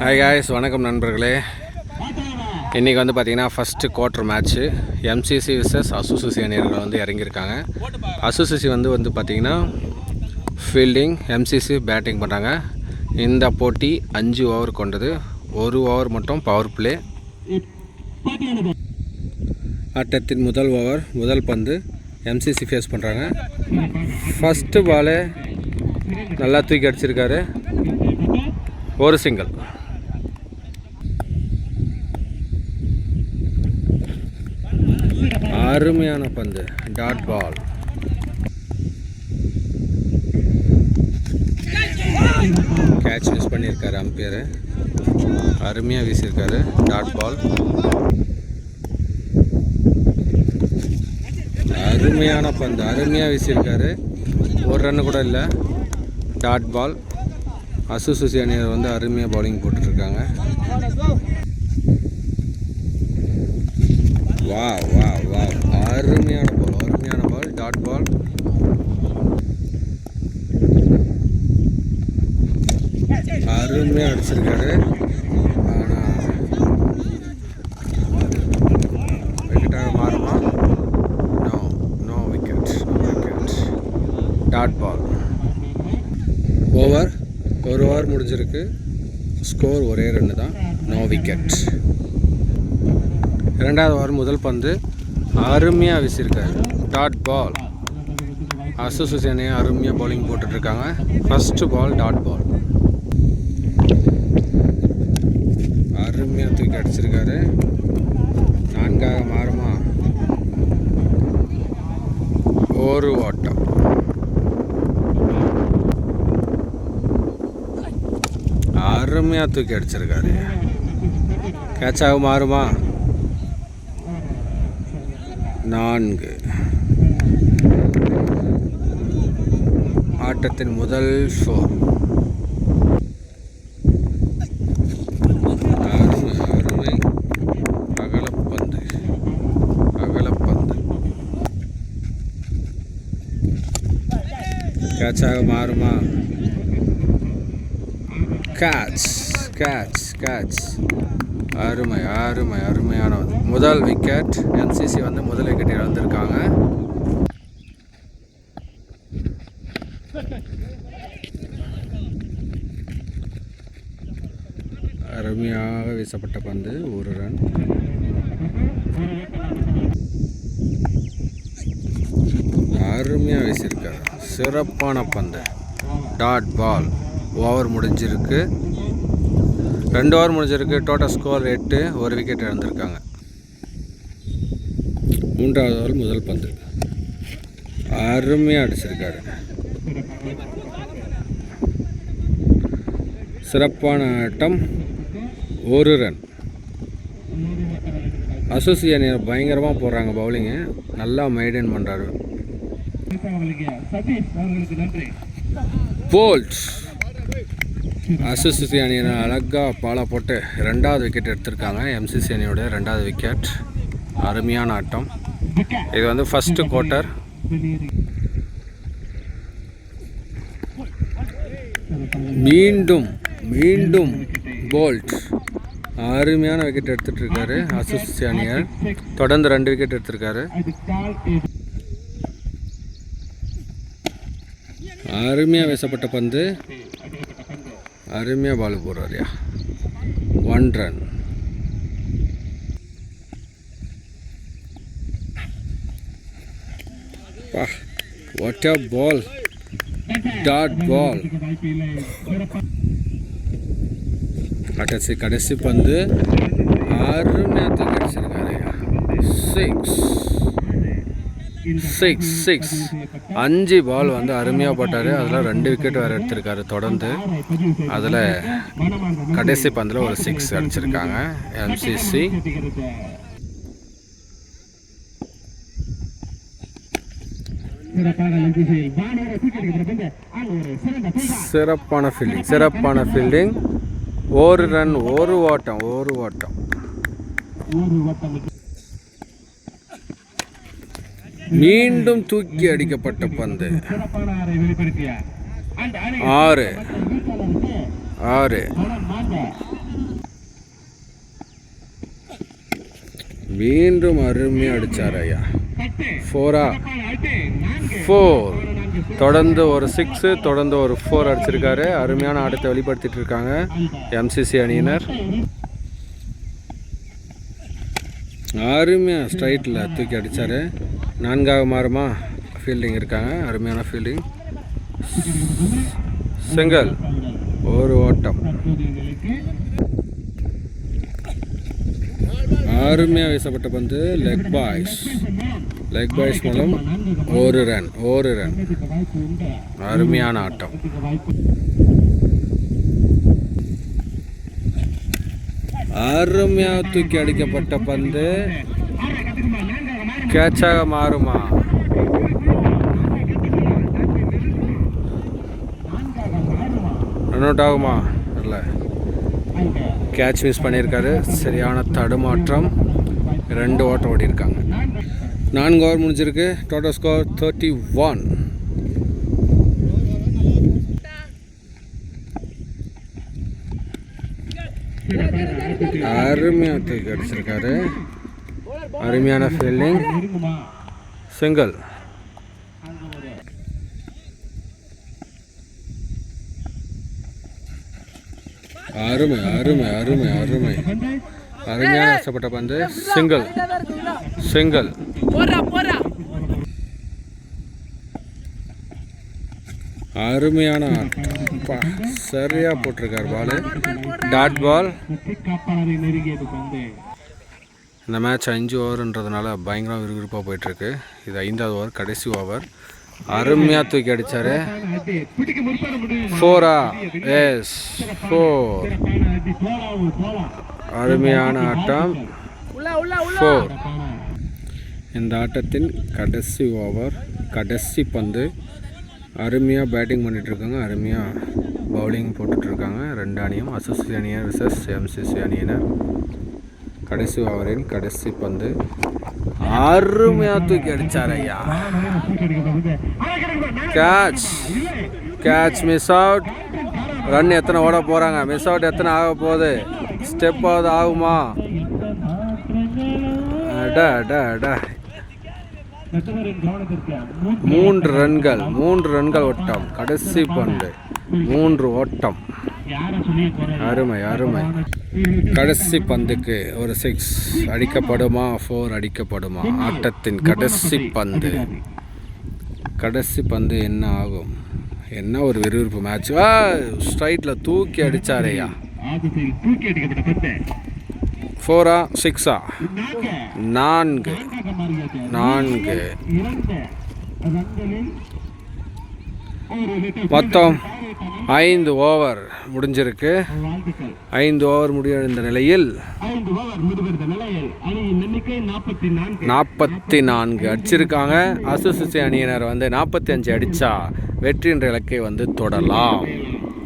Hi guys, வணக்கம் நண்பர்களே. இன்றைக்கி வந்து பார்த்திங்கன்னா ஃபஸ்ட்டு குவார்ட்டர் மேட்ச்சு எம்சிசி விசஸ் அசுசிசி அணியர்கள் வந்து இறங்கியிருக்காங்க. அசுசிசி வந்து பார்த்திங்கன்னா ஃபீல்டிங், எம்சிசி பேட்டிங் பண்ணுறாங்க. இந்த போட்டி 5 ஓவர் கொண்டது. 1 ஓவர் மட்டும் பவர் பிளே. ஆட்டத்தின் முதல் ஓவர், முதல் பந்து எம்சிசி ஃபேஸ் பண்ணுறாங்க. ஃபஸ்ட்டு பாலே நல்லா தூக்கி அடிச்சிருக்காரு, ஒரு சிங்கிள். அருமையான பந்து, டாட் பால். கேட்ச் மிஸ் பண்ணியிருக்காரு அம்பையரு, அருமையாக வீசியிருக்காரு, டாட் பால். அருமையான பந்து, அருமையாக வீசியிருக்காரு, ஒரு ரன்னு கூட இல்லை, டாட் பால். அசுசிசி அணியர் வந்து அருமையாக பவுலிங் போட்டுட்ருக்காங்க. வா வா வா அருமையான பால், டாட் பால். அருமையாக அடிச்சிருக்காரு. ஆனால் விக்கெட்டாக மாறுமா? No wicket. Dot ball. ஒரு ஓவர் முடிஞ்சிருக்கு. ஸ்கோர் ஒரே ரன்னு தான், நோ விக்கெட். இரண்டாவது ஓவர் முதல் பந்து அருமையாக வீசியிருக்காரு, டாட் பால். அசுசிசி அணியை அருமையாக பவுலிங் போட்டுட்ருக்காங்க. ஃபஸ்ட்டு பால் டாட் பால், அருமையாக தூக்கி அடிச்சிருக்காரு. 4ஆக மாறுமா? ஒரு ஓட்டம். அருமையாக தூக்கி அடிச்சிருக்காரு. கேட்சாக மாறுமா? 4. ஆட்டத்தின் முதல் 4. அருமை அகலப்பந்து. கேட்சாக மாறுமா? கேட்ச். அருமையான முதல் விக்கெட். எம்சிசி வந்து முதல் விக்கெட் இழந்திருக்காங்க. அருமையாக வீசப்பட்ட பந்து, ஒரு ரன். அருமையாக வீசியிருக்காரு, சிறப்பான பந்து, டாட் பால். ஓவர் முடிஞ்சிருக்கு, 2 ஓவர் முடிஞ்சிருக்கு. Total score 8. ஒரு விக்கெட் இழந்திருக்காங்க. 3வது ஓவர் முதல் பந்து அருமையாக அடிச்சிருக்காரு, சிறப்பான ஆட்டம், ஒரு ரன். அசுசிசி அணியர் பயங்கரமாக போடுறாங்க பவுலிங்கு, நல்லா மெயின்டைன் பண்ணுறாரு. போல்ட். அசுசிசி அணியினை அழகாக பாலா போட்டு 2வது விக்கெட் எடுத்திருக்காங்க. எம்சிசி அணியோட 2வது விக்கெட். அருமையான ஆட்டம். இது வந்து ஃபஸ்ட்டு குவார்ட்டர். மீண்டும் போல்ட் அருமையான விக்கெட் எடுத்துகிட்டு இருக்காரு. அசுசிசி அணியர் தொடர்ந்து 2 விக்கெட் எடுத்திருக்காரு. அருமையாக வீசப்பட்ட பந்து, அருமையாக பால் போடுறாரியா, 1 run. What a ball, dot ball. கடைசி பந்து அருமையாக தூக்கி அடிச்சிருக்காரு, 6. 5 பால் வந்து அருமையாக போட்டார். அதில் 2 விக்கெட் வேறு எடுத்திருக்காரு தொடர்ந்து. அதில் கடைசி பந்தில் ஒரு 6 அடிச்சிருக்காங்க எம்சிசி. சிறப்பான ஃபீல்டிங், ஒரு ரன், ஒரு ஓட்டம். மீண்டும் தூக்கி அடிக்கப்பட்ட பந்து, 6. மீண்டும் அருமையாக அடித்தார் ஐயா. 4 தொடர்ந்து ஒரு 6, தொடர்ந்து ஒரு 4 அடிச்சிருக்காரு. அருமையான ஆட்டத்தை வெளிப்படுத்திட்டு இருக்காங்க எம்சிசி அணியினர். அருமையாக ஸ்ட்ரைட்டில் தூக்கி அடித்தார். 4ஆக மாறுமா ஃபீல்டிங் இருக்காங்க. அருமையான ஃபீல்டிங். சிங்கிள், ஒரு ஓட்டம். அருமையாக வீசப்பட்ட பந்து லெக் பாய்ஸ் மூலம் ஒரு ரன். அருமையான ஆட்டம். அருமையாக தூக்கி அடிக்கப்பட்ட பந்து கேட்சாக மாறுமா? ரன் அவுட் ஆகுமா? இல்லை, கேட்ச் மிஸ் பண்ணியிருக்காரு. சரியான தடுமாற்றம். 2 ஓட்டம் ஓடிருக்காங்க. 4 ஓவர் முடிஞ்சிருக்கு. Total score 31. அருமையாக தூக்கி அடிச்சிருக்காரு. அருமையான ஃபீல்டிங். சிங்கிள். அருமையான ஆசைப்பட்ட பந்து. சிங்கிள். அருமையான சரியா போட்டிருக்கார் பால். டாட் பால். இந்த மேட்ச் 5 ஓவருன்றதுனால பயங்கரம் விறுவிறுப்பாக போயிட்டுருக்கு. இது 5ஆவது ஓவர், கடைசி ஓவர். அருமையாக தூக்கி அடித்தார். 4. எஸ், 4. அருமையான ஆட்டம். 4. இந்த ஆட்டத்தின் கடைசி ஓவர், கடைசி பந்து. அருமையாக பேட்டிங் பண்ணிகிட்ருக்காங்க, அருமையாக பவுலிங் போட்டுட்ருக்காங்க 2 அணியும். அசுசி அணியினர் விசஸ் எம்சிசி அணியினர். கடைசி ஓவரின் கடைசி பந்து. அருமையாக தூக்கி அடித்தார் ஐயா. Catch miss out. ரன் எத்தனை ஓட போகிறாங்க? மிஸ் அவுட் எத்தனை ஆக போகுது? ஸ்டெப்பாவது ஆகுமா? அடா 3 ரன்கள் ஓட்டம். கடைசி பந்து 3 ஓட்டம். அருமை. கடைசி பந்துக்கு ஒரு 6 அடிக்கப்படுமா, 4 அடிக்கப்படுமா? ஆட்டத்தின் கடைசி பந்து என்ன ஆகும்? என்ன ஒரு விறுவிறுப்பு மேட்ச். ஸ்ட்ரைட்டில் தூக்கி அடித்தாரையா. 4 6 4 மொத்தம் 5 ஓவர் முடிஞ்சிருக்கு. 5 ஓவர் முடிந்த நிலையில் 44 அடிச்சிருக்காங்க. அசுசி அணியினர் 45 அடித்தா வெற்றி என்ற இலக்கை தொடலாம்.